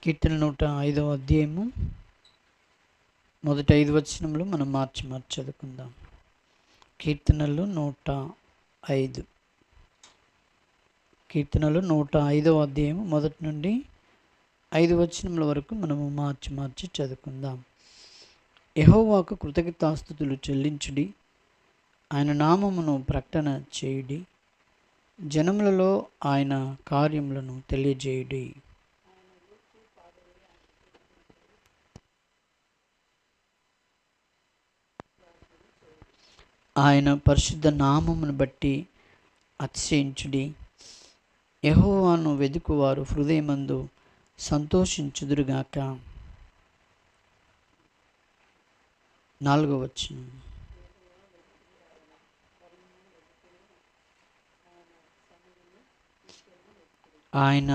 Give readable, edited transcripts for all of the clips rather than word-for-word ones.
కీర్తన 105వ అధ్యాయము మొదటి 5 వచనములు మనం మార్చి చదువుకుందాం. కీర్తనలు 105 కీర్తనలు 105వ అధ్యాయము మొదటి నుండి 5 వచనముల వరకు మనము మార్చి చదువుకుందాం. యెహోవాకు కృతజ్ఞతాస్తుతులు చెల్లించుడి, ఆయన నామమును ప్రకటన చేయుడి, జనములలో ఆయన కార్యములను తెలియజేయుడి. ఆయన పరిశుద్ధ నామమును బట్టి అతిశయించుడి. యెహోవాను వెదుకువారు హృదయమందు సంతోషించుదురుగాక. 4వ వచనం. ఆయన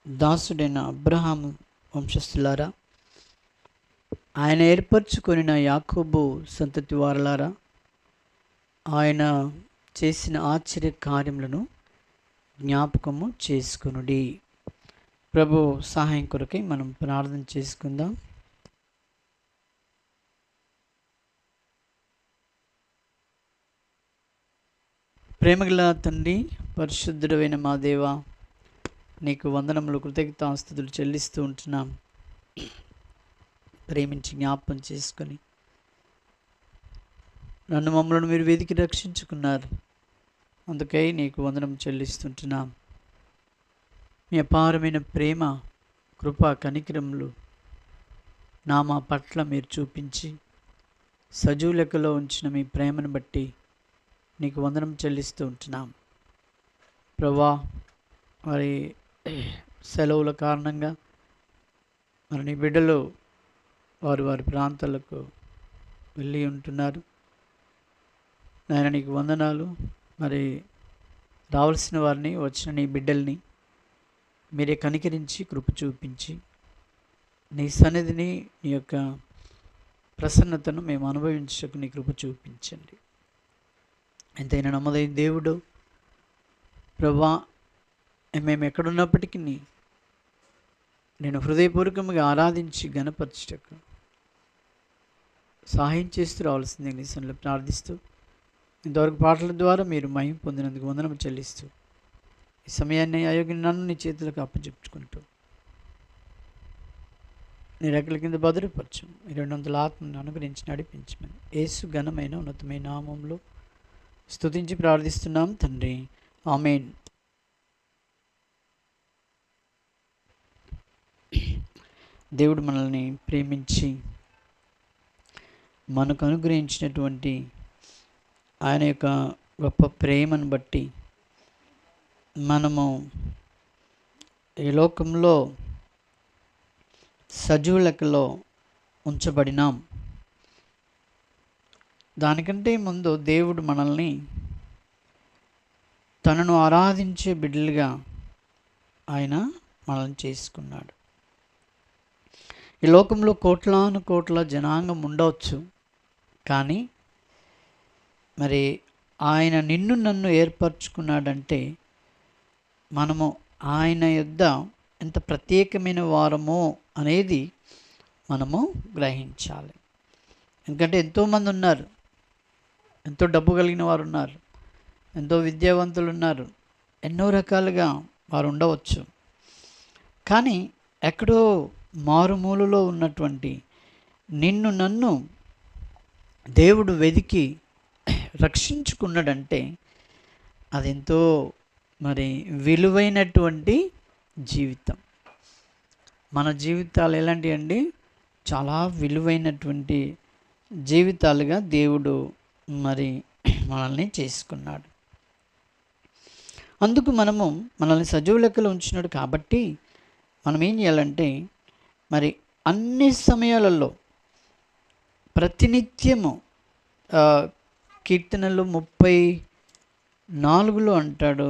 దాసుడైన అబ్రహాము వంశస్థులారా, ఆయన ఏర్పరచుకొనిన యాకోబు సంతతి వారలారా, ఆయన చేసిన ఆశ్చర్య కార్యములను జ్ఞాపకము చేసుకొనుడి. ప్రభు సహాయం కొరకై మనం ప్రార్థన చేసుకుందాం. ప్రేమగల తండ్రి, పరిశుద్ధుడైన మా దేవా, నీకు వందనములు, కృతజ్ఞతాస్తుతులు చెల్లిస్తూ ఉంటున్నాం. ప్రేమించి జ్ఞాపకం చేసుకొని మమ్మల్ని మీరు వెతికి రక్షించుకున్నారు. అందుకై నీకు వందనం చెల్లిస్తుంటున్నాం. మీ అపారమైన ప్రేమ, కృప, కనికరములు మా పట్ల మీరు చూపించి సజీవ లెక్కలో ఉంచిన మీ ప్రేమను బట్టి నీకు వందనం చెల్లిస్తూ ఉంటున్నాం. ప్రభా, మరి సెలవుల కారణంగా మరి నీ బిడ్డలు వారి ప్రాంతాలకు వెళ్ళి ఉంటున్నారు. నాయన నీకు వందనాలు. మరి రావాల్సిన వారిని, వచ్చిన నీ బిడ్డల్ని మీరే కనికరించి కృప చూపించి నీ సన్నిధిని, నీ యొక్క ప్రసన్నతను మేము అనుభవించకు నీ కృప చూపించండి. ఎంతైనా నమ్మదైన దేవుడు ప్రభా, మేము ఎక్కడున్నప్పటికీ నేను హృదయపూర్వకంగా ఆరాధించి గణపరచుటకు సహాయం చేస్తూ రావాల్సిందే నీ సన్నిధిలో ప్రార్థిస్తూ, ఇంతవరకు పాటల ద్వారా మీరు మహిమ పొందినందుకు వందనము చెల్లిస్తూ, ఈ సమయాన్ని అయోగ్య నన్ను నీ చేతులకు అప్పచెప్పుకుంటూ నీ రెక్కల కింద భద్రపరచు. 200 ఆత్మను అనుగ్రహించి నడిపించమని యేసు ఘనమైన ఉన్నతమైన నామములో స్తుతించి ప్రార్థిస్తున్నాం తండ్రి, ఆమేన్. దేవుడు మనల్ని ప్రేమించి మనకు అనుగ్రహించినటువంటి ఆయన యొక్క గొప్ప ప్రేమను బట్టి మనము ఈ లోకంలో సజీవ లెక్కలో ఉంచబడినాం. దానికంటే ముందు దేవుడు మనల్ని తనను ఆరాధించే బిడ్డలుగా ఆయన మనల్ని చేసుకున్నాడు. ఈ లోకంలో కోట్లాను కోట్ల జనాంగం ఉండవచ్చు, కానీ మరి ఆయన నిన్ను నన్ను ఏర్పరచుకున్నాడంటే మనము ఆయన యొద్ద ఎంత ప్రత్యేకమైన వారమో అనేది మనము గ్రహించాలి. ఎందుకంటే ఎంతోమంది ఉన్నారు, ఎంతో డబ్బు కలిగిన వారు ఉన్నారు, ఎంతో విద్యావంతులు ఉన్నారు, ఎన్నో రకాలుగా వారు ఉండవచ్చు. కానీ ఎక్కడో మారుమూలలో ఉన్నటువంటి నిన్ను నన్ను దేవుడు వెదికి రక్షించుకున్నాడంటే అదెంతో మరి విలువైనటువంటి జీవితం. మన జీవితాలు ఎలాంటివి అండి? చాలా విలువైనటువంటి జీవితాలుగా దేవుడు మరి మనల్ని చేసుకున్నాడు. అందుకు మనల్ని సజీవ లెక్కలో ఉంచినాడు. కాబట్టి మనం ఏం చేయాలంటే మరి అన్ని సమయాలలో ప్రతినిత్యము కీర్తనలు 34లో అంటాడు,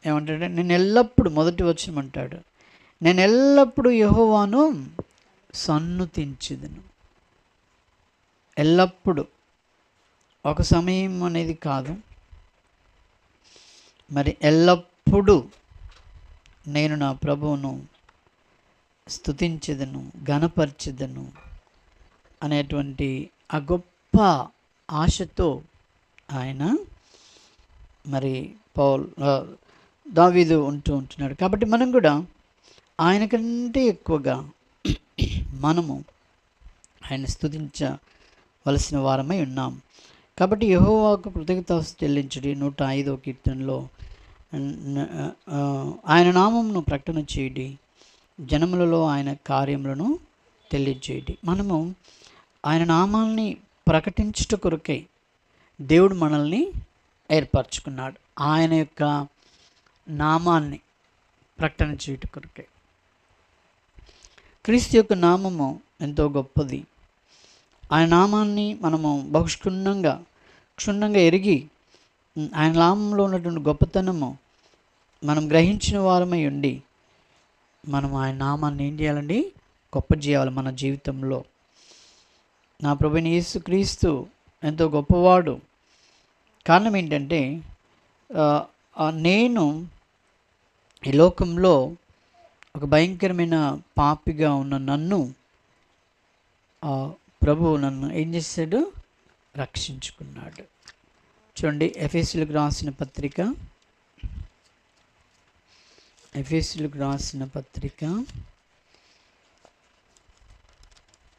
ఏమంటాడు? నేను ఎల్లప్పుడూ, మొదటి వచనం అంటాడు, నేను ఎల్లప్పుడూ యెహోవాను సన్నుతించుదును. ఎల్లప్పుడూ, ఒక సమయం అనేది కాదు, మరి ఎల్లప్పుడూ నేను నా ప్రభువును స్తుతించెదను, ఘనపరచెదను అనేటువంటి ఆ గొప్ప ఆశతో ఆయన మరి దావీదు ఉంటున్నాడు. కాబట్టి మనం కూడా ఆయన కంటే ఎక్కువగా మనము ఆయన స్తుతించవలసిన వారమై ఉన్నాం. కాబట్టి యెహోవాకు కృతజ్ఞతాస్తుతులు చెల్లించుడి 105వ కీర్తనలో ఆయన నామమును ప్రకటన చేయుడి, జనములలో ఆయన కార్యములను తెలియజేయుడి. మనము ఆయన నామాల్ని ప్రకటించుట కొరకై దేవుడు మనల్ని ఏర్పరచుకున్నాడు. ఆయన యొక్క నామాన్ని ప్రకటన చేయుట కొరకై. క్రీస్తు యొక్క నామము ఎంతో గొప్పది. ఆయన నామాన్ని మనము క్షుణ్ణంగా ఎరిగి ఆయన నామంలో ఉన్నటువంటి గొప్పతనము మనం గ్రహించిన వారమై ఉండి మనం ఆయన నామాన్ని ఏం చేయాలండి? గొప్ప చేయాలి మన జీవితంలో. నా ప్రభువైన యేసుక్రీస్తు ఎంతో గొప్పవాడు. కారణం ఏంటంటే నేను ఈ లోకంలో ఒక భయంకరమైన పాపిగా ఉన్న నన్ను ప్రభువు నన్ను ఏం చేశాడు? రక్షించుకున్నాడు. చూడండి, ఎఫెసీయులకు రాసిన పత్రిక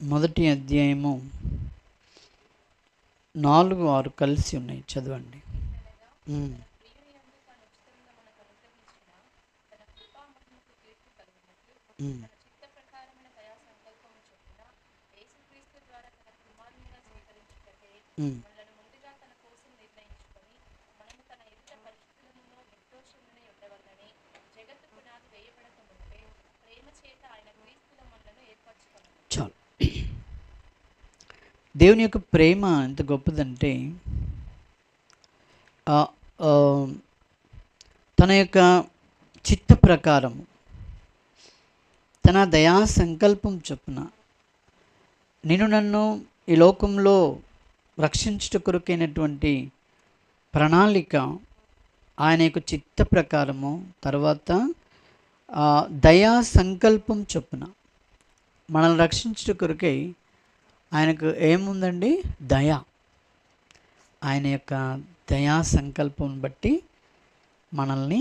మొదటి అధ్యాయము 4-6 కలిసి ఉన్నాయి, చదవండి. చాలు. దేవుని యొక్క ప్రేమ ఎంత గొప్పదంటే తన యొక్క చిత్త ప్రకారం తన దయా సంకల్పం చొప్పున నన్ను ఈ లోకంలో రక్షించుట కొరకైనటువంటి ప్రణాళిక ఆయన యొక్క చిత్త ప్రకారము, తర్వాత దయా సంకల్పం చొప్పున మనల్ని రక్షించుట కొరకై ఆయనకు ఏముందండి? దయ. ఆయన యొక్క దయా సంకల్పం బట్టి మనల్ని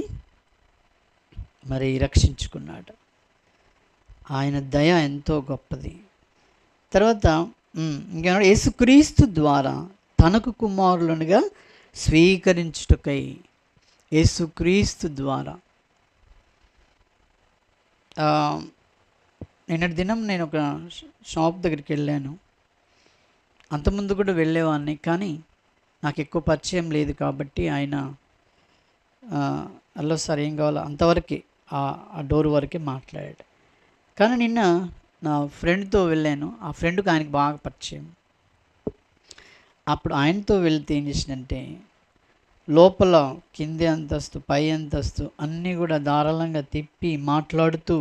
మరి రక్షించుకున్నాడు. ఆయన దయ ఎంతో గొప్పది. తర్వాత ఇంకా యేసుక్రీస్తు ద్వారా తనకు కుమారులనుగా స్వీకరించుటకై, యేసుక్రీస్తు ద్వారా నిన్నటి దినం నేను ఒక షాప్ దగ్గరికి వెళ్ళాను. అంతకుముందు కూడా వెళ్ళేవాడిని, కానీ నాకు ఎక్కువ పరిచయం లేదు కాబట్టి ఆయన హలో సార్ ఏం కావాలో అంతవరకే ఆ డోర్ వరకే మాట్లాడాడు. కానీ నిన్న నా ఫ్రెండ్తో వెళ్ళాను. ఆ ఫ్రెండ్కి ఆయనకి బాగా పరిచయం. అప్పుడు ఆయనతో వెళ్తే ఏం చేసిందంటే లోపల కింది అంతస్తు పై అంతస్తు అన్నీ కూడా ధారాళంగా తిప్పి మాట్లాడుతూ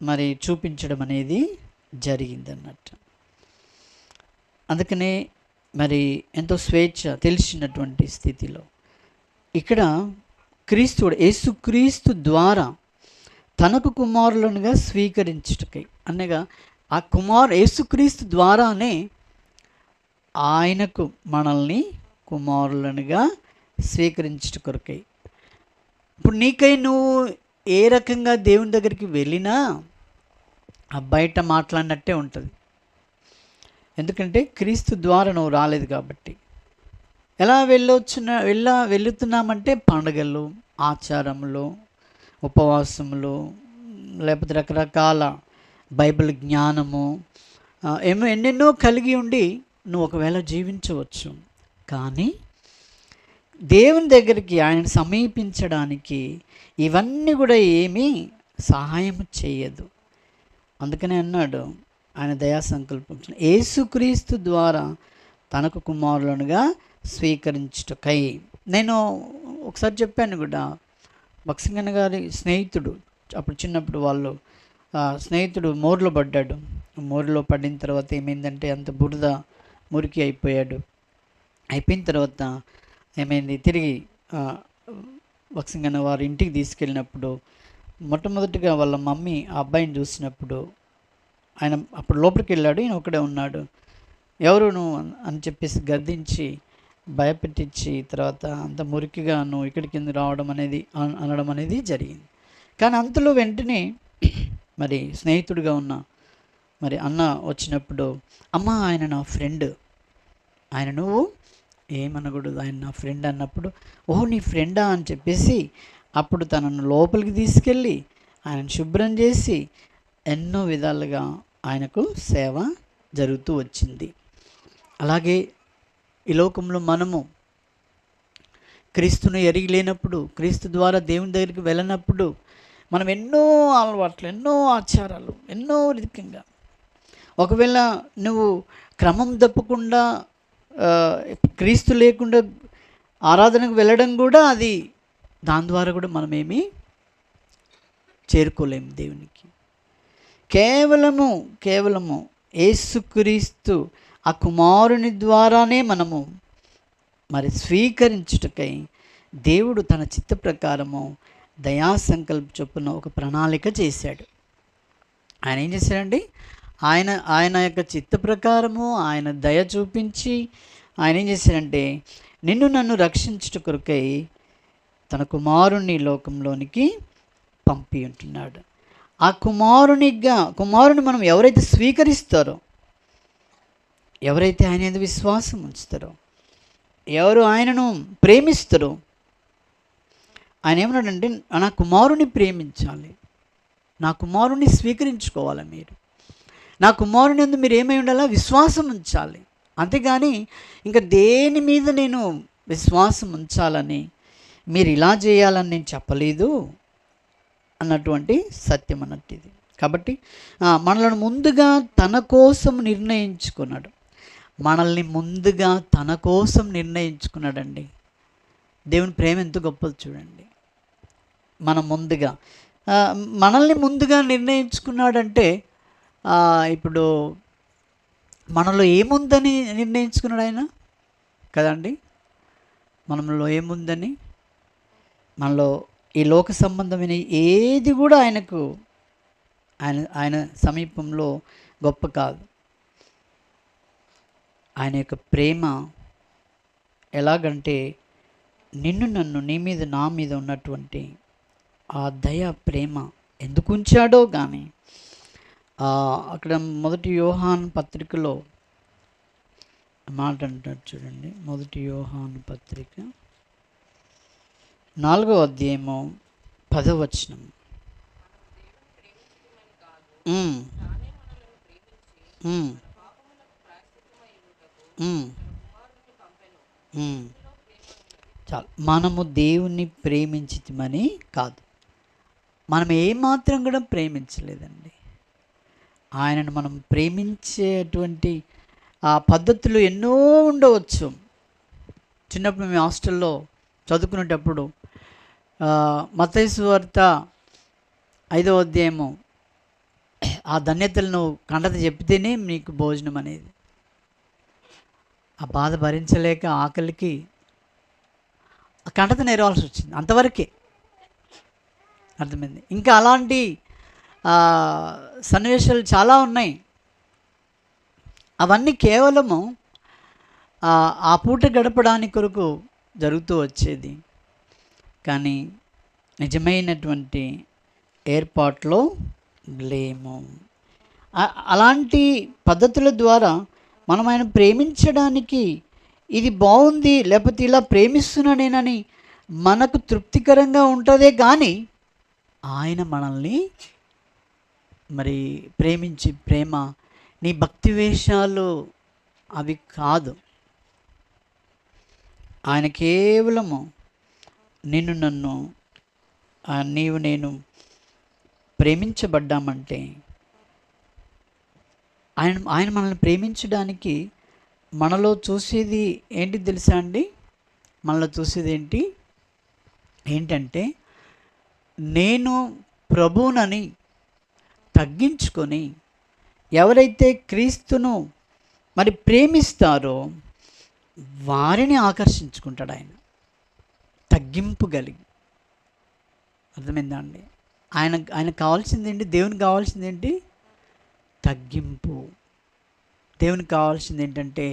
మరి చూపించడం అనేది జరిగిందన్నట్టు. అందుకనే మరి ఎంతో స్వేచ్ఛ తెలిసినటువంటి స్థితిలో ఇక్కడ యేసుక్రీస్తు ద్వారా తనకు కుమారులనుగా స్వీకరించుటకై, అనగా ఆ యేసుక్రీస్తు ద్వారానే ఆయనకు మనల్ని కుమారులనుగా స్వీకరించుట కొరకై. ఇప్పుడు నీకై నువ్వు ఏ రకంగా దేవుని దగ్గరికి వెళ్ళినా ఆ బయట మాట్లాడినట్టే ఉంటుంది. ఎందుకంటే క్రీస్తు ద్వారా నువ్వు రాలేదు కాబట్టి. ఎలా వెళుతున్నామంటే పండుగలు, ఆచారములు, ఉపవాసములు, లేకపోతే రకరకాల బైబిల్ జ్ఞానము ఎన్నెన్నో కలిగి ఉండి నువ్వు ఒకవేళ జీవించవచ్చు. కానీ దేవుని దగ్గరికి ఆయన సమీపించడానికి ఇవన్నీ కూడా ఏమీ సహాయం చేయదు. అందుకనే అన్నాడు ఆయన దయా సంకల్పం యేసుక్రీస్తు ద్వారా తనకు కుమారులనుగా స్వీకరించుటకై. నేను ఒకసారి చెప్పాను కూడా, బక్సింగన్న గారి స్నేహితుడు అప్పుడు చిన్నప్పుడు వాళ్ళు స్నేహితుడు మోరులో పడ్డాడు. మోరులో పడిన తర్వాత ఏమైందంటే అంత బురద మురికి అయిపోయాడు. అయిపోయిన తర్వాత ఏమైంది, తిరిగి బక్సింగన్న వారి ఇంటికి తీసుకెళ్ళినప్పుడు మొట్టమొదటిగా వాళ్ళ మమ్మీ ఆ అబ్బాయిని చూసినప్పుడు, ఆయన అప్పుడు లోపలికి వెళ్ళాడు, ఈయన ఒకడే ఉన్నాడు. ఎవరు నువ్వు అని చెప్పేసి గద్దించి భయపెట్టించి, తర్వాత అంత మురికిగా నువ్వు ఇక్కడికి ఎందుకు రావడం అనేది అనడం అనేది జరిగింది. కానీ అంతలో వెంటనే మరి స్నేహితుడిగా ఉన్న మరి అన్న వచ్చినప్పుడు, అమ్మ ఆయన నా ఫ్రెండ్, ఆయన నువ్వు ఏమనకూడదు, ఆయన నా ఫ్రెండ్ అన్నప్పుడు, ఓహో నీ ఫ్రెండా అని చెప్పేసి అప్పుడు తనను లోపలికి తీసుకెళ్ళి ఆయనను శుభ్రం చేసి ఎన్నో విధాలుగా ఆయనకు సేవ జరుగుతూ వచ్చింది. అలాగే ఈ లోకంలో మనము క్రీస్తును ఎరిగి లేనప్పుడు, క్రీస్తు ద్వారా దేవుని దగ్గరికి వెళ్ళినప్పుడు మనం ఎన్నో అలవాట్లు, ఎన్నో ఆచారాలు, ఎన్నో రకంగా, ఒకవేళ నువ్వు క్రమం తప్పకుండా క్రీస్తు లేకుండా ఆరాధనకు వెళ్ళడం కూడా, అది దాని ద్వారా కూడా మనమేమీ చేరుకోలేము దేవునికి. కేవలము యేసుక్రీస్తు ఆ కుమారుని ద్వారానే మనము మరి స్వీకరించుటకై దేవుడు తన చిత్త ప్రకారము దయా సంకల్ప చొప్పున ఒక ప్రణాళిక చేశాడు. ఆయన ఏం చేశాడండి? ఆయన యొక్క చిత్త ప్రకారము ఆయన దయ చూపించి ఆయన ఏం చేశాడంటే, నిన్ను నన్ను రక్షించుట కొరకై తన కుమారుని లోకంలోనికి పంపి ఉంటున్నాడు. ఆ కుమారుని మనం ఎవరైతే స్వీకరిస్తారో, ఎవరైతే ఆయన మీద విశ్వాసం ఉంచుతారో, ఎవరు ఆయనను ప్రేమిస్తారో, ఆయన ఏమన్నాడంటే, నా కుమారుని ప్రేమించాలి, నా కుమారుని స్వీకరించుకోవాలి, మీరు నా కుమారుని యందు మీరు ఏమై ఉండాలా? విశ్వాసం ఉంచాలి. అంతేగాని ఇంకా దేని మీద నేను విశ్వాసం ఉంచాలని, మీరు ఇలా చేయాలని నేను చెప్పలేదు అన్నటువంటి సత్యం అన్నట్టు ఇది. కాబట్టి మనల్ని ముందుగా తన కోసం నిర్ణయించుకున్నాడు. మనల్ని ముందుగా తన కోసం నిర్ణయించుకున్నాడండి. దేవుని ప్రేమ ఎంత గొప్పది చూడండి. మనల్ని ముందుగా నిర్ణయించుకున్నాడంటే, ఇప్పుడు మనలో ఏముందని నిర్ణయించుకున్నాడు ఆయన కదండి. మనలో ఏముందని, మనలో ఈ లోక సంబంధమైన ఏది కూడా ఆయన సమీపంలో గొప్ప కాదు. ఆయన యొక్క ప్రేమ ఎలాగంటే, నిన్ను నన్ను నీ మీద నా మీద ఉన్నటువంటి ఆ దయ ప్రేమ ఎందుకు ఉంచాడో కానీ, అక్కడ 1 యోహాను పత్రికలో మాట అంటాడు చూడండి. 1 యోహాను పత్రిక 4వ అధ్యాయము 10వ వచనం. చాలు. మనము దేవుణ్ణి ప్రేమించితిమని కాదు, మనం ఏమాత్రం కూడా ప్రేమించలేదండి. ఆయనను మనం ప్రేమించేటువంటి ఆ పద్ధతులు ఎన్నో ఉండవచ్చు. చిన్నప్పుడు మేము హాస్టల్లో చదువుకునేటప్పుడు మత్తయి సువార్త 5వ అధ్యాయము ఆ ధన్యతలను కంటత చెప్తేనే మీకు భోజనం అనేది. ఆ బాధ భరించలేక ఆకలికి కంటత నేరవాల్సి వచ్చింది. అంతవరకే అర్థమైంది. ఇంకా అలాంటి సన్నివేశాలు చాలా ఉన్నాయి. అవన్నీ కేవలము ఆ పూట గడపడానికి కొరకు జరుగుతూ వచ్చేది. కానీ నిజమైనటువంటి ఏర్పాట్లో లేము. అలాంటి పద్ధతుల ద్వారా మనం ఆయన ప్రేమించడానికి ఇది బాగుంది, లేకపోతే ఇలా ప్రేమిస్తున్నానేనని మనకు తృప్తికరంగా ఉంటుందే కానీ, ఆయన మనల్ని మరి ప్రేమించి ప్రేమ నీ భక్తి వేషాలు అవి కాదు. ఆయన కేవలము నిన్ను నన్ను నీవు నేను ప్రేమించబడ్డామంటే, ఆయన మనల్ని ప్రేమించడానికి మనలో చూసేది ఏంటి తెలుసా అండి? మనలో చూసేది ఏంటంటే, నేను ప్రభువునని తగ్గించుకొని ఎవరైతే క్రీస్తును మరి ప్రేమిస్తారో వారిని ఆకర్షించుకుంటాడు ఆయన, తగ్గింపు కలిగి. అర్థమైందా అండి? ఆయనకు కావాల్సింది ఏంటి? దేవునికి కావాల్సింది ఏంటి? తగ్గింపు. దేవునికి కావాల్సింది ఏంటంటే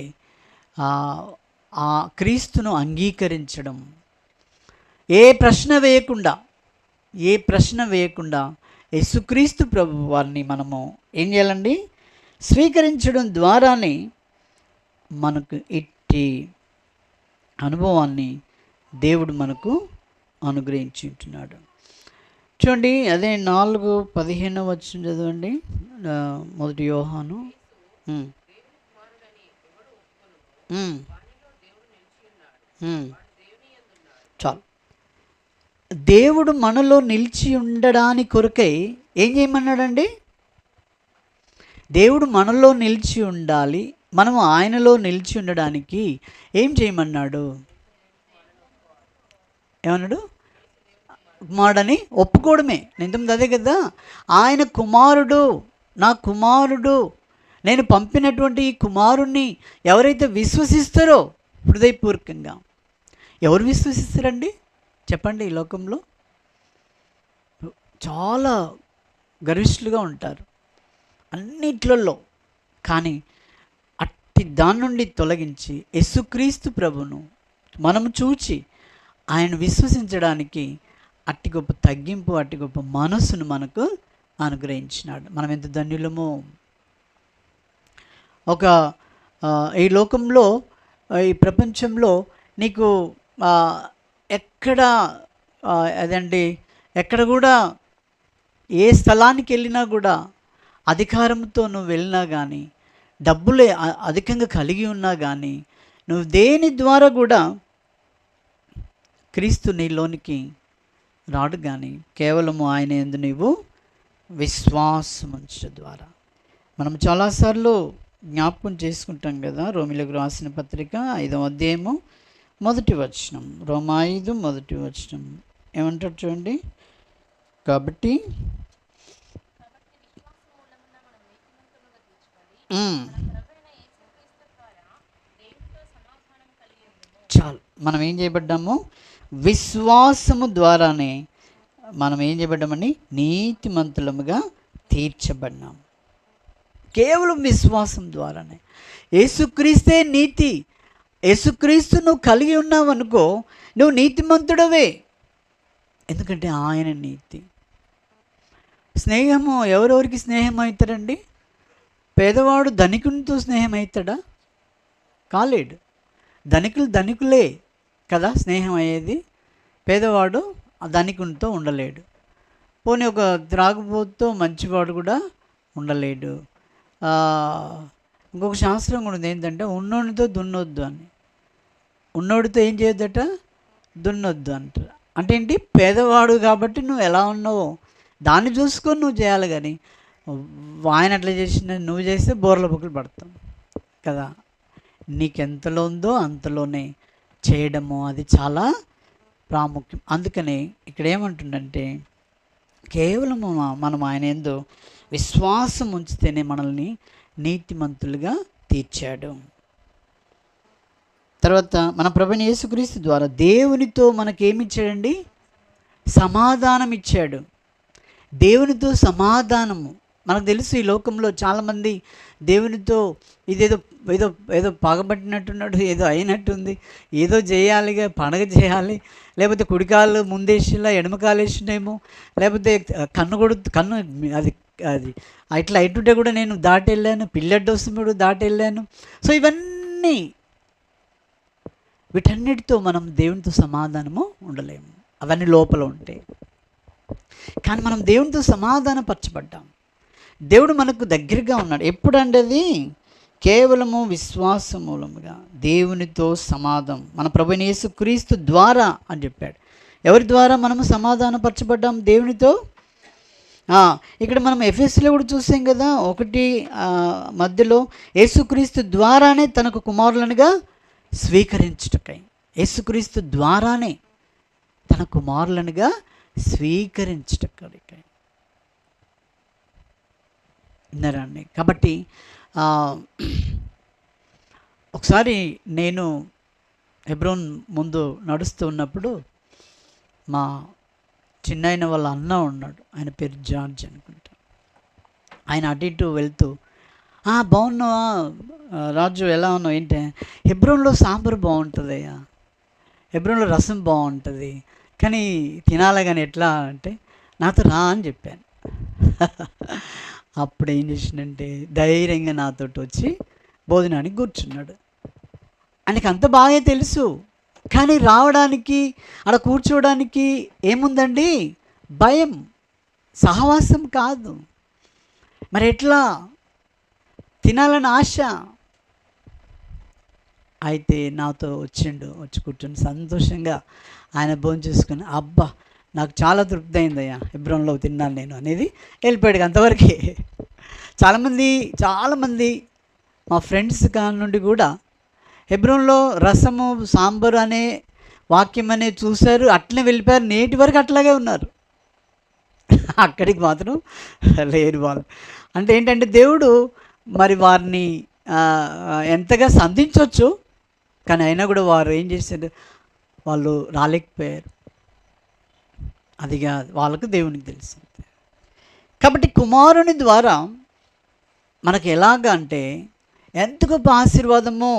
ఆ క్రీస్తును అంగీకరించడం. ఏ ప్రశ్న వేయకుండా యేసుక్రీస్తు ప్రభు వారిని మనము ఏం చేయాలండి? స్వీకరించడం ద్వారానే మనకు ఇట్టి అనుభవాన్ని దేవుడు మనకు అనుగ్రహించి ఉంటున్నాడు. చూడండి, అదే 4:15 వచనం చదవండి. మొదటి యోహాను. చాలు. దేవుడు మనలో నిలిచి ఉండడానికి కొరకై ఏం చేయమన్నాడండి? దేవుడు మనలో నిలిచి ఉండాలి, మనము ఆయనలో నిలిచి ఉండడానికి ఏం చేయమన్నాడు? ఏమన్నాడు? కుమారుడని ఒప్పుకోవడమే. నిజం అదే కదా. ఆయన కుమారుడు, నా కుమారుడు, నేను పంపినటువంటి ఈ కుమారుణ్ణి ఎవరైతే విశ్వసిస్తారో హృదయపూర్వకంగా, ఎవరు విశ్వసిస్తారండి చెప్పండి? ఈ లోకంలో చాలా గర్విష్ఠులుగా ఉంటారు అన్నిట్లలో. కానీ అట్టి దాని నుండి తొలగించి యేసుక్రీస్తు ప్రభును మనము చూచి ఆయన విశ్వసించడానికి అట్టి గొప్ప తగ్గింపు, అట్టి గొప్ప మనస్సును మనకు అనుగ్రహించినాడు. మనం ఎంత ధన్యులమో. ఈ లోకంలో, ఈ ప్రపంచంలో నీకు ఎక్కడ కూడా ఏ స్థలానికి వెళ్ళినా కూడా అధికారంతో నువ్వు వెళ్ళినా కానీ, డబ్బులే అధికంగా కలిగి ఉన్నా కానీ, నువ్వు దేని ద్వారా కూడా క్రీస్తు నీలోనికి రాడు. కానీ కేవలము ఆయన యందు నీవు విశ్వాసం ఉంచడం ద్వారా. మనం చాలాసార్లు జ్ఞాపకం చేసుకుంటాం కదా. రోమిలకు రాసిన పత్రిక 5వ అధ్యాయము 1వ వచనం. రోమా 5 1వ వచనం ఏమంటారు చూడండి. కాబట్టి చాలు, మనం ఏం చేయబడ్డాము? విశ్వాసము ద్వారానే మనం ఏం చేయబడ్డామని? నీతిమంతులముగా తీర్చబడినాం. కేవలం విశ్వాసం ద్వారానే. యేసుక్రీస్తే నీతి. యేసుక్రీస్తు నువ్వు కలిగి ఉన్నావు అనుకో, నువ్వు నీతిమంతుడవే. ఎందుకంటే ఆయన నీతి. స్నేహము ఎవరెవరికి స్నేహం అవుతారండి? పేదవాడు ధనికునితో స్నేహం అవుతాడా? కాలేడు. ధనికులే కదా స్నేహం అయ్యేది. పేదవాడు ఆ ధనికునితో ఉండలేడు. పోనీ ఒక త్రాగుబోతుతో మంచివాడు కూడా ఉండలేడు. ఇంకొక శాస్త్రం కూడా ఉంది ఏంటంటే, ఉన్నోడితో దున్నొద్దు అని. ఉన్నోడితో ఏం చేయొద్దట? దున్నొద్దు అంటారు. అంటే ఏంటి? పేదవాడు కాబట్టి నువ్వు ఎలా ఉన్నావో దాన్ని చూసుకొని నువ్వు చేయాలి. కానీ ఆయన అట్లా చేసిన నువ్వు చేస్తే బోర్ల బుక్కులు పడతాం కదా. నీకెంతలో ఉందో అంతలోనే చేయడము అది చాలా ప్రాముఖ్యం. అందుకని ఇక్కడ ఏమంటుందంటే, కేవలం మనం ఆయన యందు విశ్వాసం ఉంచితేనే మనల్ని నీతిమంతులుగా తీర్చాడు. తర్వాత మన ప్రభువైన యేసుక్రీస్తు ద్వారా దేవునితో మనకేమిచ్చాడండి? సమాధానం ఇచ్చాడు. దేవునితో సమాధానము. మనకు తెలుసు ఈ లోకంలో చాలామంది దేవునితో ఇదేదో ఏదో ఏదో పగబట్టినట్టున్నాడు, ఏదో అయినట్టుంది, ఏదో చేయాలిగా, పండగ చేయాలి, లేకపోతే కుడికాలు ముందేసిలా ఎడమకాలు వేసినేమో, లేకపోతే కన్ను అది అది ఇట్లా అయిటుంటే కూడా నేను దాటి వెళ్ళాను, పిల్లడ్డొస్తుడు దాటి వెళ్ళాను. సో ఇవన్నీ వీటన్నిటితో మనం దేవునితో సమాధానము ఉండలేము. అవన్నీ లోపల ఉంటాయి. కానీ మనం దేవునితో సమాధానపరచబడ్డాం. దేవుడు మనకు దగ్గరగా ఉన్నాడు. ఎప్పుడంటే అది కేవలము విశ్వాస మూలముగా దేవునితో సమాధానం మన ప్రభువైన యేసుక్రీస్తు ద్వారా అని చెప్పాడు. ఎవరి ద్వారా మనము సమాధానపరచబడ్డాం? దేవునితో. ఇక్కడ మనం ఎఫెసీలో కూడా చూసాం కదా, 1 మధ్యలో యేసుక్రీస్తు ద్వారానే తనకు కుమారులనుగా స్వీకరించుటకై, యేసుక్రీస్తు ద్వారానే తన కుమారులనుగా స్వీకరించుటకై విన్నారండి. కాబట్టి ఒకసారి నేను హెబ్రోన్ ముందు నడుస్తూ ఉన్నప్పుడు మా చిన్న వాళ్ళ అన్న ఉన్నాడు, ఆయన పేరు జార్జ్ అనుకుంటా. ఆయన అటు ఇటు వెళ్తూ, బాగున్నావా రాజు, ఎలా ఉన్నావు, ఏంటి, హెబ్రోన్లో సాంబార్ బాగుంటుందయ్యా, హెబ్రోన్లో రసం బాగుంటుంది, కానీ తినాలి, కానీ ఎట్లా అంటే నాతో రా అని చెప్పాను. అప్పుడు ఏం చేసిందంటే ధైర్యంగా నాతో వచ్చి భోజనానికి కూర్చున్నాడు. ఆయనకి అంత బాగా తెలుసు, కానీ రావడానికి అక్కడ కూర్చోవడానికి ఏముందండి, భయం, సహవాసం కాదు. మరి ఎట్లా, తినాలని ఆశ. అయితే నాతో వచ్చి కూర్చొని సంతోషంగా ఆయన భోజనం చేసుకుని, అబ్బా నాకు చాలా తృప్తి అయిందయ్యా, హెబ్రోన్లో తిన్నాను నేను అనేది వెళ్ళిపోయాడు. అంతవరకే. చాలామంది మా ఫ్రెండ్స్ కాని నుండి కూడా హెబ్రోన్లో రసము సాంబారు అనే వాక్యం అనేది చూశారు, అట్లనే వెళ్ళిపోయారు, నేటి వరకు అట్లాగే ఉన్నారు. అక్కడికి మాత్రం లేరు వాళ్ళు. అంటే ఏంటంటే దేవుడు మరి వారిని ఎంతగా సంధించవచ్చు, కానీ అయినా కూడా వారు ఏం చేశారు, వాళ్ళు రాలేకపోయారు. అదిగా వాళ్ళకు దేవునికి తెలుసు. కాబట్టి కుమారుని ద్వారా మనకు ఎలాగ అంటే ఎంత గొప్ప ఆశీర్వాదము.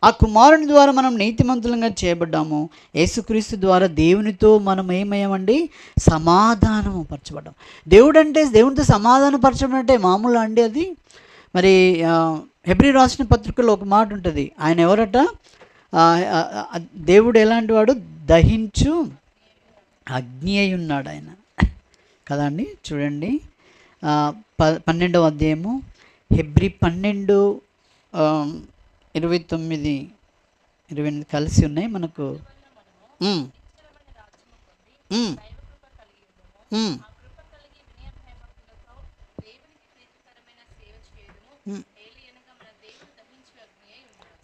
ఆ కుమారుని ద్వారా మనం నీతిమంతులంగా చేయబడ్డాము. యేసుక్రీస్తు ద్వారా దేవునితో మనం ఏమయ్యామండి, సమాధానము పరచబడ్డాం. దేవునితో సమాధానం పరచబడి అంటే మామూలు అండి అది. మరి హెబ్రీ రాసిన పత్రికలో ఒక మాట ఉంటుంది, ఆయన ఎవరట, దేవుడు ఎలాంటి వాడు, దహించు అగ్ని అయి ఉన్నాడు ఆయన కదా అండి. చూడండి 12వ అధ్యాయము హెబ్రీ 12:29-28 కలిసి ఉన్నాయి మనకు.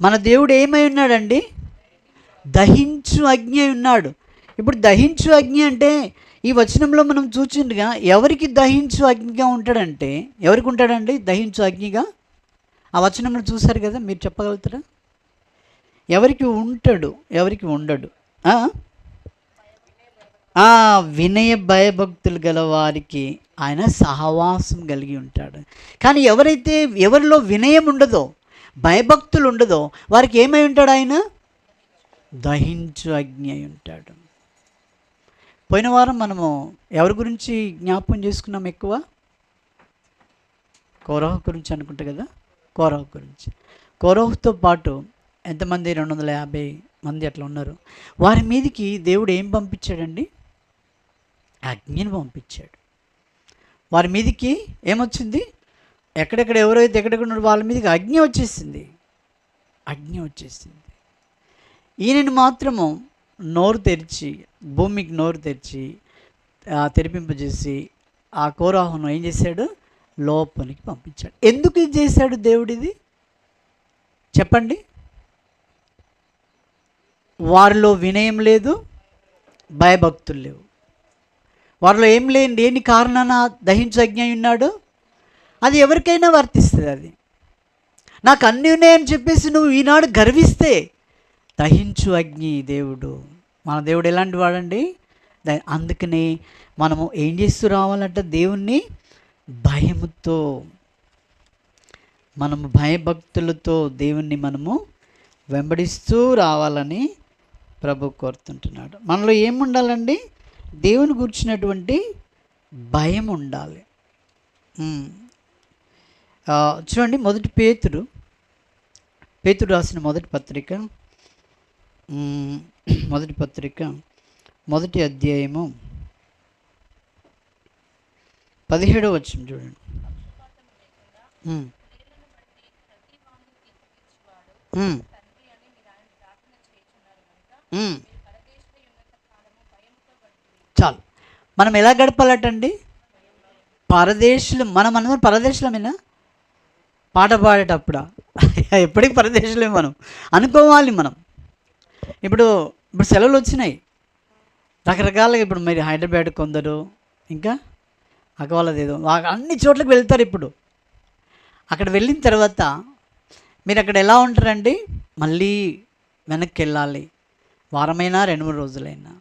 మన దేవుడు ఏమై ఉన్నాడండి, దహించు అగ్ని అయి ఉన్నాడు. ఇప్పుడు దహించు అగ్ని అంటే ఈ వచనంలో మనం చూచిండగా ఎవరికి దహించు అగ్నిగా ఉంటాడంటే, ఎవరికి ఉంటాడండి దహించు అగ్నిగా? ఆ వచనంలో చూశారు కదా, మీరు చెప్పగలుగుతారా? ఎవరికి ఉంటాడు, ఎవరికి ఉండడు? వినయ భయభక్తులు గల వారికి ఆయన సహవాసం కలిగి ఉంటాడు. కానీ ఎవరిలో వినయం ఉండదో, భయభక్తులు ఉండదో, వారికి ఏమై ఉంటాడు, ఆయన దహించు అగ్ని అయి ఉంటాడు. పోయిన వారం మనము ఎవరి గురించి జ్ఞాపకం చేసుకున్నాం ఎక్కువ? కోరహు గురించి అనుకుంటా కదా. కోరహు గురించి, కోరహుతో పాటు ఎంతమంది, 250 మంది అట్లా ఉన్నారు. వారి మీదకి దేవుడు ఏం పంపించాడండి, అగ్నిని పంపించాడు. వారి మీదకి ఏమొచ్చింది, ఎక్కడెక్కడ ఎవరైతే ఎక్కడెక్కడ వాళ్ళ మీదకి అగ్ని వచ్చేసింది. ఈయనని మాత్రము నోరు తెరిచి, భూమికి నోరు తెరిచి తెరిపింపజేసి ఆ కోరాహును ఏం చేశాడు, లోపలికి పంపించాడు. ఎందుకు ఇది చేశాడు దేవుడిది చెప్పండి? వారిలో వినయం లేదు, భయభక్తులు లేవు. వారిలో ఏం లేని కారణాన దహించు అగ్ని ఉన్నాడు. అది ఎవరికైనా వర్తిస్తుంది. అది నాకు అన్నీ ఉన్నాయని చెప్పేసి నువ్వు ఈనాడు గర్విస్తే, దహించు అగ్ని దేవుడు, మన దేవుడు ఎలాంటి వాడండి. అందుకని మనము ఏం చేస్తూ రావాలంటే, దేవుణ్ణి భయముతో, మనము భయభక్తులతో దేవుణ్ణి మనము వెంబడిస్తూ రావాలని ప్రభు కోరుతుంటున్నాడు. మనలో ఏముండాలండి, దేవుని గురించినటువంటి భయం ఉండాలి. చూడండి, పేతురు రాసిన మొదటి పత్రిక మొదటి అధ్యాయము 17వ వచనం చూడండి. చాలు. మనం ఎలా గడపాలటండి, మనమందరం పరదేశులమేనా? పాట పాడేటప్పుడా? ఎప్పటికీ పరదేశులే మనం అనుకోవాలి. ఇప్పుడు సెలవులు వచ్చినాయి రకరకాలుగా. ఇప్పుడు మీరు హైదరాబాద్ కొందరు, ఇంకా అక్కవాళ్ళదేదో అన్ని చోట్లకి వెళ్తారు. ఇప్పుడు అక్కడ వెళ్ళిన తర్వాత మీరు అక్కడ ఎలా ఉంటారండి, మళ్ళీ వెనక్కి వెళ్ళాలి. వారమైనా 2-3 రోజులైనా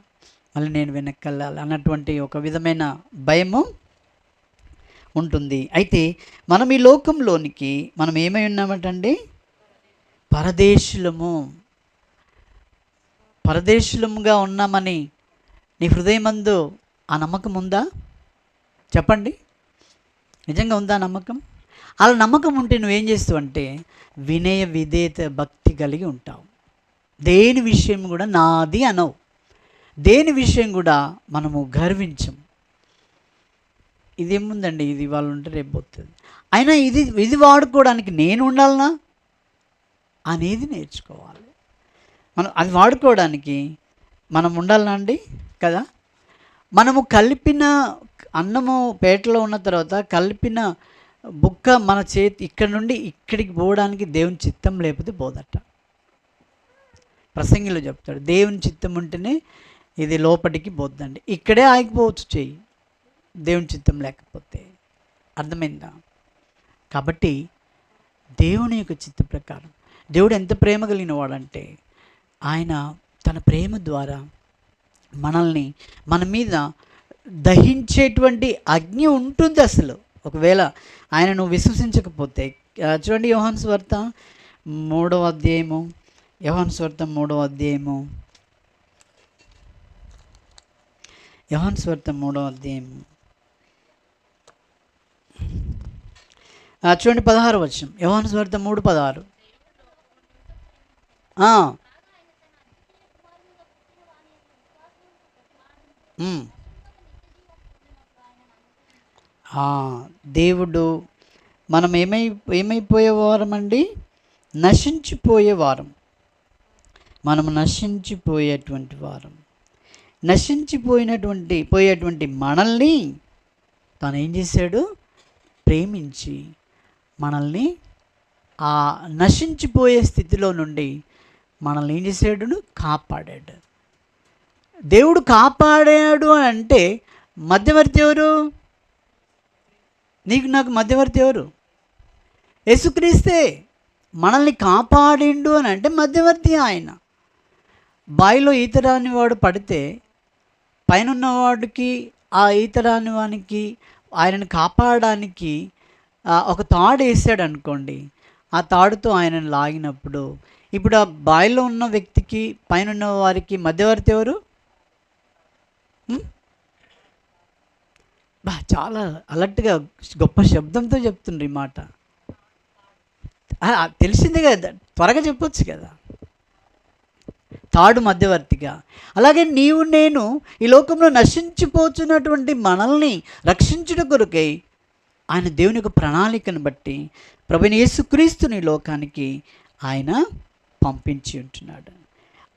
మళ్ళీ నేను వెనక్కి వెళ్ళాలి అన్నటువంటి ఒక విధమైన భయము ఉంటుంది. అయితే మనం ఈ లోకంలోనికి మనం ఏమై ఉన్నామంటండి? పరదేశులముగా ఉన్నామని నీ హృదయమందు ఆ నమ్మకం ఉందా? చెప్పండి, నిజంగా ఉందా నమ్మకం? అలా నమ్మకం ఉంటే నువ్వేం చేస్తావు అంటే వినయ విధేయత భక్తి కలిగి ఉంటావు. దేని విషయం కూడా నాది అనవు, దేని విషయం కూడా మనము గర్వించం. ఇదేముందండి, ఇది వాళ్ళు ఉంటే రేపు పోతుంది, అయినా ఇది వాడుకోవడానికి నేను ఉండాలనా అనేది నేర్చుకోవాలి. మనం అది వాడుకోవడానికి మనం ఉండాలనా అండి? కదా. మనము కలిపిన అన్నము పేటలో ఉన్న తర్వాత కలిపిన బుక్క మన చేతి ఇక్కడ నుండి ఇక్కడికి పోవడానికి దేవుని చిత్తం లేకపోతే పోదట. ప్రసంగిలో చెప్తాడు, దేవుని చిత్తం ఉంటేనే ఇది లోపలికి పోద్దండి. ఇక్కడే ఆగిపోవచ్చు చెయ్యి, దేవుని చిత్తం లేకపోతే. అర్థమైందా? కాబట్టి దేవుని యొక్క చిత్త ప్రకారం దేవుడు ఎంత ప్రేమ కలిగిన వాడంటే ఆయన తన ప్రేమ ద్వారా మనల్ని మన మీద దహించేటువంటి అగ్ని ఉంటుంది. అసలు ఒకవేళ ఆయన నువ్వు విశ్వసించకపోతే చూడండి, యోహాను సువార్త 3వ అధ్యాయము, యోహాను సువార్త 3వ అధ్యాయము, యోహాను సువార్త 3వ అధ్యాయము చూడండి 16వ వచనం. యోహాను సువార్త 3:16. దేవుడు మనం ఏమైపోయేవారమండి? నశించిపోయేవారం. మనము నశించిపోయేటువంటి వారం. పోయేటువంటి మనల్ని తను ఏం చేశాడు? ప్రేమించి మనల్ని ఆ నశించిపోయే స్థితిలో నుండి మనల్ని ఏం చేశాడు? కాపాడాడు. దేవుడు కాపాడాడు అని అంటే మధ్యవర్తి ఎవరు? నీకు నాకు మధ్యవర్తి ఎవరు? యేసుక్రీస్తే. మనల్ని కాపాడిండు అని అంటే మధ్యవర్తి ఆయన. బావిలో ఈత రాని వాడు పడితే పైన ఉన్నవాడికి ఆ ఈత రాని వానికి ఆయనను కాపాడడానికి ఒక తాడు వేసాడు అనుకోండి. ఆ తాడుతో ఆయనను లాగినప్పుడు ఇప్పుడు ఆ బావిలో ఉన్న వ్యక్తికి పైన ఉన్న వారికి మధ్యవర్తి ఎవరు? చాలా అలర్ట్గా గొప్ప శబ్దంతో చెప్తుండ్రు ఈ మాట. తెలిసిందే కదా, త్వరగా చెప్పొచ్చు కదా. తాడు మధ్యవర్తిగా. అలాగే నీవు నేను ఈ లోకంలో నశించిపోతున్నటువంటి మనల్ని రక్షించుట కొరకై ఆయన దేవుని యొక్క ప్రణాళికను బట్టి ప్రభువైన యేసుక్రీస్తుని లోకానికి ఆయన పంపించి ఉంటున్నాడు.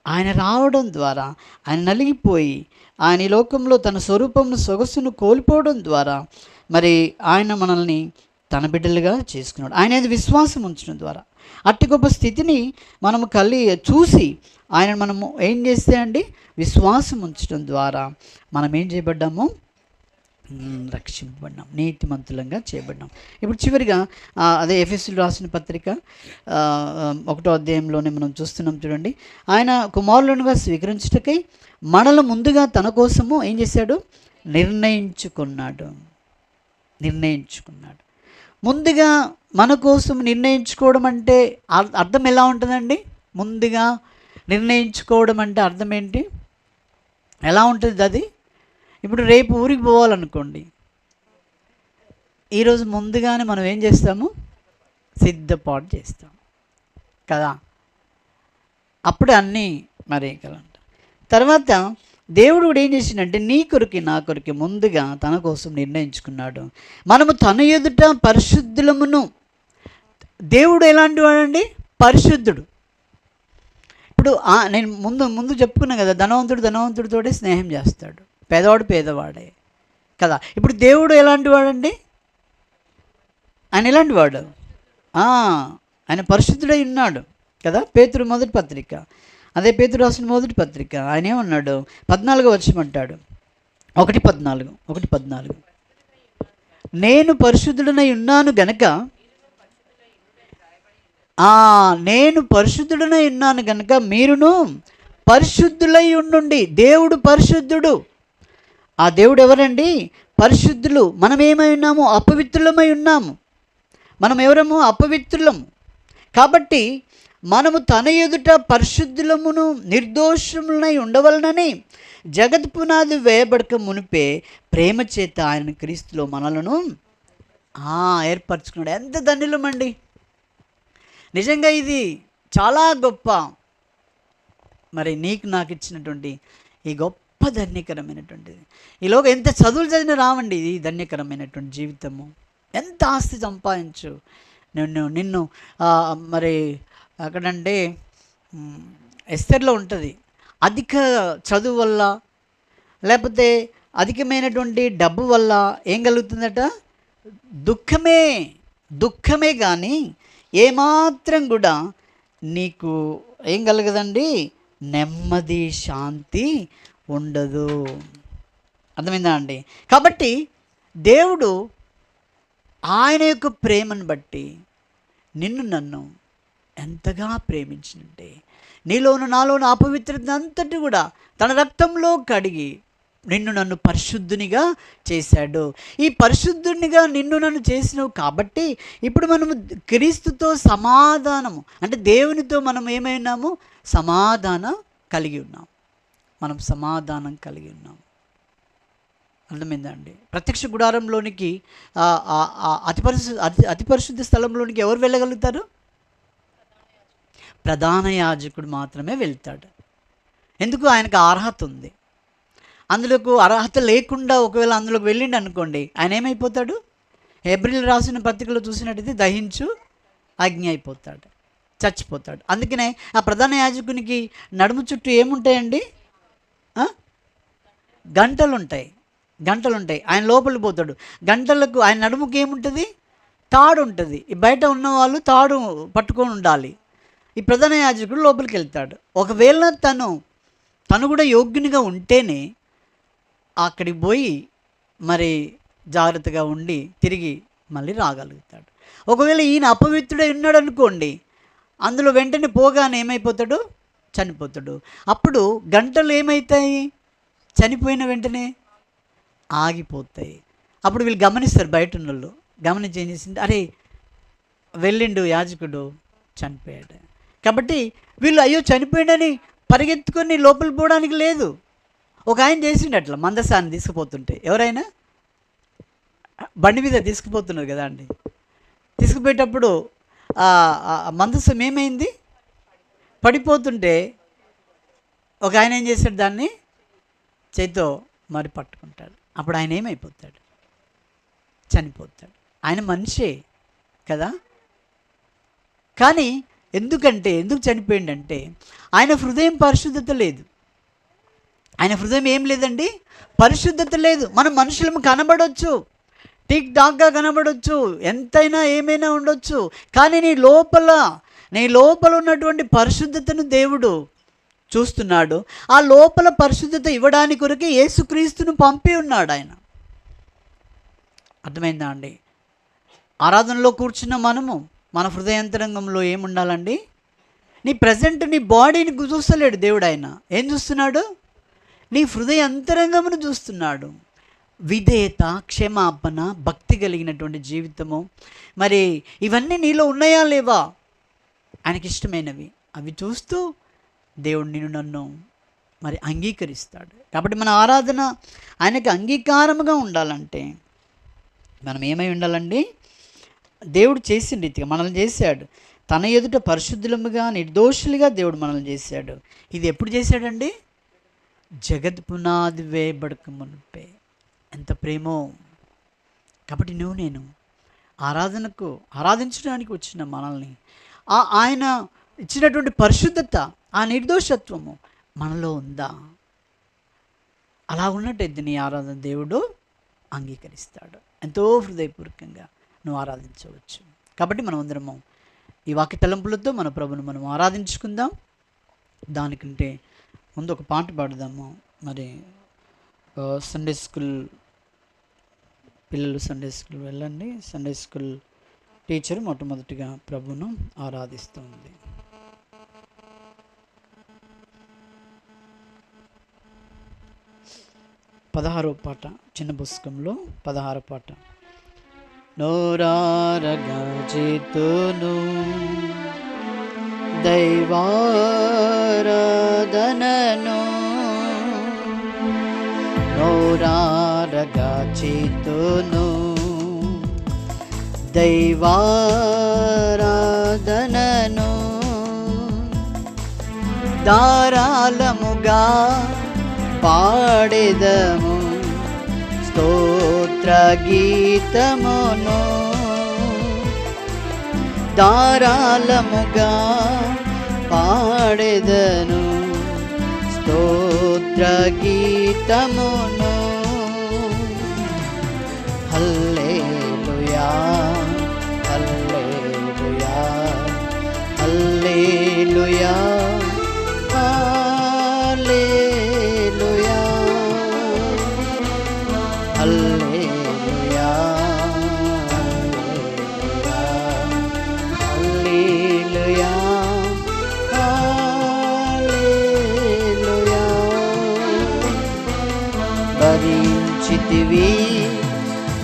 ఆయన రావడం ద్వారా ఆయన నలిగిపోయి ఆయన ఈ లోకంలో తన స్వరూపమును సొగసును కోల్పోవడం ద్వారా మరి ఆయన మనల్ని తన బిడ్డలుగా చేసుకున్నాడు. ఆయన విశ్వాసం ఉంచడం ద్వారా అట్టి గొప్ప స్థితిని మనము చూసి ఆయన మనము ఏం చేస్తే అండి, విశ్వాసం ఉంచడం ద్వారా మనం ఏం చేయబడ్డాము? రక్షింపబడినాం, నీతిమంతులంగా చేయబడినాం. ఇప్పుడు చివరిగా అదే ఎఫెసీయులకు రాసిన పత్రిక 1వ అధ్యాయంలోనే మనం చూస్తున్నాం. చూడండి, ఆయన కుమారులనుగా స్వీకరించుటకై మనల్ని ముందుగా తన కోసము ఏం చేశాడు? నిర్ణయించుకున్నాడు. ముందుగా మన కోసం నిర్ణయించుకోవడం అంటే అర్థం ఎలా ఉంటుందండి? ముందుగా నిర్ణయించుకోవడం అంటే అర్థం ఏంటి? ఎలా ఉంటుంది అది? ఇప్పుడు రేపు ఊరికి పోవాలనుకోండి, ఈరోజు ముందుగానే మనం ఏం చేస్తాము? సిద్ధపాటు చేస్తాం కదా. అప్పుడే అన్నీ మరి కలంట. తర్వాత దేవుడు కూడా ఏం చేసిండంటే నీ కొరికి నా కొరికి ముందుగా తన కోసం నిర్ణయించుకున్నాడు. మనము తన ఎదుట పరిశుద్ధులమును. దేవుడు ఎలాంటి వాడండి? పరిశుద్ధుడు. ఇప్పుడు నేను ముందు చెప్పుకున్నాను కదా, ధనవంతుడితోటే స్నేహం చేస్తాడు, పేదవాడే కదా. ఇప్పుడు దేవుడు ఎలాంటి వాడండి? ఆయన ఎలాంటి వాడు? ఆయన పరిశుద్ధుడై ఉన్నాడు కదా. పేతురు మొదటి పత్రిక, అదే పేతురు రాసిన మొదటి పత్రిక, ఆయన ఏమన్నాడు? 14వ వచనం అంటాడు, 1:14 నేను పరిశుద్ధుడనై ఉన్నాను గనక మీరును పరిశుద్ధులై ఉండుండి. దేవుడు పరిశుద్ధుడు. ఆ దేవుడు ఎవరండి? పరిశుద్ధులు. మనం ఏమై ఉన్నాము? అపవిత్రులమై ఉన్నాము. మనం ఎవరము? అపవిత్రులము. కాబట్టి మనము తన ఎదుట పరిశుద్ధులమును నిర్దోషములై ఉండవలనని జగత్ పునాది వేయబడక మునిపే ప్రేమ చేత ఆయన క్రీస్తులో మనలను ఏర్పరచుకున్నాడు. ఎంత ధన్యులమండి! నిజంగా ఇది చాలా గొప్ప, మరి నీకు నాకు ఇచ్చినటువంటి ఈ గొప్ప ధన్యకరమైనటువంటిది. ఈలోగా ఎంత చదువులు చదివిన రావండి ఇది ధన్యకరమైనటువంటి జీవితము. ఎంత ఆస్తి సంపాదించు, నిన్ను మరి అక్కడంటే ఎస్తర్లో ఉంటుంది, అధిక చదువు వల్ల లేకపోతే అధికమైనటువంటి డబ్బు వల్ల ఏం కలుగుతుందట? దుఃఖమే కానీ ఏమాత్రం కూడా నీకు ఏం కలగదండి? నెమ్మది, శాంతి ఉండదు. అర్థమైందా అండి? కాబట్టి దేవుడు ఆయన యొక్క ప్రేమను బట్టి నిన్ను నన్ను ఎంతగా ప్రేమించినంటే, నీలోను నాలోను అపవిత్రత అంతటి కూడా తన రక్తంలో కడిగి నిన్ను నన్ను పరిశుద్ధునిగా చేశాడు. ఈ పరిశుద్ధునిగా నిన్ను నన్ను చేసినవు కాబట్టి ఇప్పుడు మనము క్రీస్తుతో సమాధానము, అంటే దేవునితో మనం ఏమైనాము? సమాధానం కలిగి ఉన్నాం. మనం సమాధానం కలిగి ఉన్నాం. అర్థమైందా అండి? ప్రత్యక్ష గుడారంలోనికి అతి పరిశుద్ధ స్థలంలోనికి ఎవరు వెళ్ళగలుగుతారు? ప్రధాన యాజకుడు మాత్రమే వెళ్తాడు. ఎందుకు? ఆయనకు అర్హత ఉంది. అందులోకి అర్హత లేకుండా ఒకవేళ అందులోకి వెళ్ళిండి అనుకోండి, ఆయన ఏమైపోతాడు? హెబ్రీయులు రాసిన పత్రికలో చూసినట్టయితే దహించు అగ్ని అయిపోతాడు, చచ్చిపోతాడు. అందుకనే ఆ ప్రధాన యాజకునికి నడుము చుట్టూ ఏముంటాయండి? గంటలు ఉంటాయి. ఆయన లోపలికి పోతాడు. గంటలకు ఆయన నడుముకి ఏముంటుంది? తాడు ఉంటుంది. బయట ఉన్నవాళ్ళు తాడు పట్టుకొని ఉండాలి. ఈ ప్రధాన యాజకుడు లోపలికి వెళ్తాడు. ఒకవేళ తను కూడా యోగ్యునిగా ఉంటేనే అక్కడికి పోయి మరి జాగ్రత్తగా ఉండి తిరిగి మళ్ళీ రాగలుగుతాడు. ఒకవేళ ఈయన అపవిత్రుడై ఉన్నాడు అనుకోండి, అందులో వెంటనే పోగానే ఏమైపోతాడు? చనిపోతాడు. అప్పుడు గంటలు ఏమవుతాయి? చనిపోయిన వెంటనే ఆగిపోతాయి. అప్పుడు వీళ్ళు గమనిస్తారు, బయట ఉన్న వాళ్ళు గమనించి ఏం చేసింది? అరే వెళ్ళిండు యాజకుడు, చనిపోయాడు. కాబట్టి వీళ్ళు అయ్యో చనిపోయాడని పరిగెత్తుకొని లోపలికి పోవడానికి లేదు. ఒక ఆయన చేసిండు అట్లా, మందసాన్ని తీసుకుపోతుంటే, ఎవరైనా బండి మీద తీసుకుపోతున్నారు కదా అండి, తీసుకుపోయేటప్పుడు మందసం ఏమైంది? పడిపోతుంటే ఒక ఆయన ఏం చేశాడు? దాన్ని చేతితో మరి పట్టుకుంటాడు. అప్పుడు ఆయన ఏమైపోతాడు? చనిపోతాడు. ఆయన మనిషే కదా. కానీ ఎందుకు చనిపోయిందంటే ఆయన హృదయం పరిశుద్ధత లేదు. ఆయన హృదయం ఏం లేదండి? పరిశుద్ధత లేదు. మనం మనుషులము కనబడవచ్చు, టిక్ టాక్గా కనబడవచ్చు, ఎంతైనా ఏమైనా ఉండొచ్చు, కానీ నీ లోపల ఉన్నటువంటి పరిశుద్ధతను దేవుడు చూస్తున్నాడు. ఆ లోపల పరిశుద్ధత ఇవ్వడానికి కొరకే యేసుక్రీస్తును పంపి ఉన్నాడు ఆయన. అర్థమైందా అండి? ఆరాధనలో కూర్చున్న మనము మన హృదయాంతరంగంలో ఏముండాలండి? నీ ప్రజెంట్ నీ బాడీని చూస్తలేడు దేవుడు. ఆయన ఏం చూస్తున్నాడు? నీ హృదయ అంతరంగమును చూస్తున్నాడు. విధేయత, క్షమాపణ, భక్తి కలిగినటువంటి జీవితము, మరి ఇవన్నీ నీలో ఉన్నాయా లేవా? ఆయనకి ఇష్టమైనవి అవి చూస్తూ దేవుడు నిన్ను నన్ను మరి అంగీకరిస్తాడు. కాబట్టి మన ఆరాధన ఆయనకి అంగీకారముగా ఉండాలంటే మనం ఏమై ఉండాలండి? దేవుడు చేసిన రీతిగా మనల్ని చేశాడు. తన ఎదుట పరిశుద్ధులముగా నిర్దోషులుగా దేవుడు మనల్ని చేశాడు. ఇది ఎప్పుడు చేశాడండి? జగత్ పునాది వేయబడక మునిపే. ఎంత ప్రేమో! కాబట్టి నేను ఆరాధించడానికి వచ్చిన మనల్ని ఆయన ఇచ్చినటువంటి పరిశుద్ధత, ఆ నిర్దోషత్వము మనలో ఉందా? అలా ఉన్నట్టయితే నీ ఆరాధన దేవుడు అంగీకరిస్తాడు. ఎంతో హృదయపూర్వకంగా నువ్వు ఆరాధించవచ్చు. కాబట్టి మనం అందరము ఈ వాక్య తలంపులతో మన ప్రభును మనం ఆరాధించుకుందాం. దానికంటే ముందు ఒక పాట పాడుదాము. మరి సండే స్కూల్ పిల్లలు సండే స్కూల్ వెళ్ళండి. సండే స్కూల్ టీచర్ మొట్టమొదటిగా ప్రభును ఆరాధిస్తుంది. 16వ పాట, చిన్న పుస్తకంలో 16వ పాట. నోరారగా చేతును దైవారాధనను, నోరారగా చేతును దైవారాధనను, ధారాళముగా పాడెదము స్తోత్ర గీతమును, ధారాళముగా పాడెదను స్తోత్ర గీతమును. హల్లెలూయా హల్లెలూయా హల్లెలూయా హల్లెలూయా హల్లెలూయా హల్లెలూయా హల్లెలూయా. భరించితివి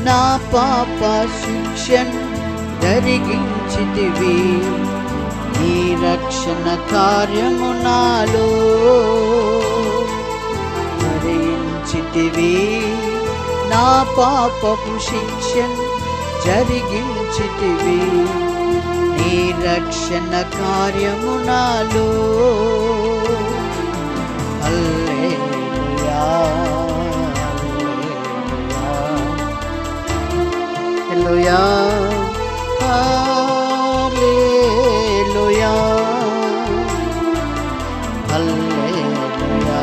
నా పాప శిక్షను, జరిగించితివి నీ రక్షణ కార్యము నాలో, భరించితివి నా పాపపు శిక్షను, జరిగించితివి నీ రక్షణ కార్యము నాలో. హల్లెలూయా హల్లెలూయా హల్లెలూయా హల్లెలూయా హల్లెలూయా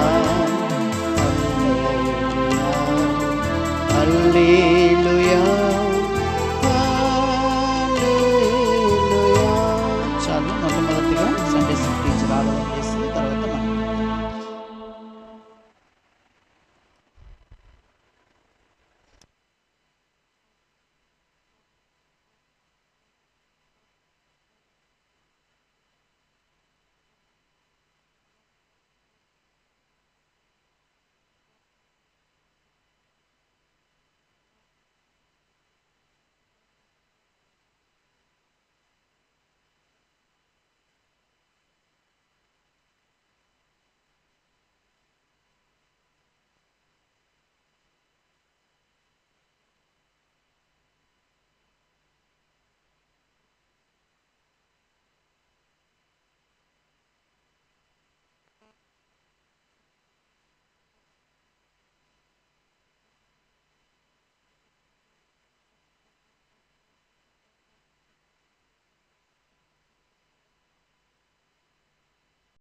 హల్లెలూయా.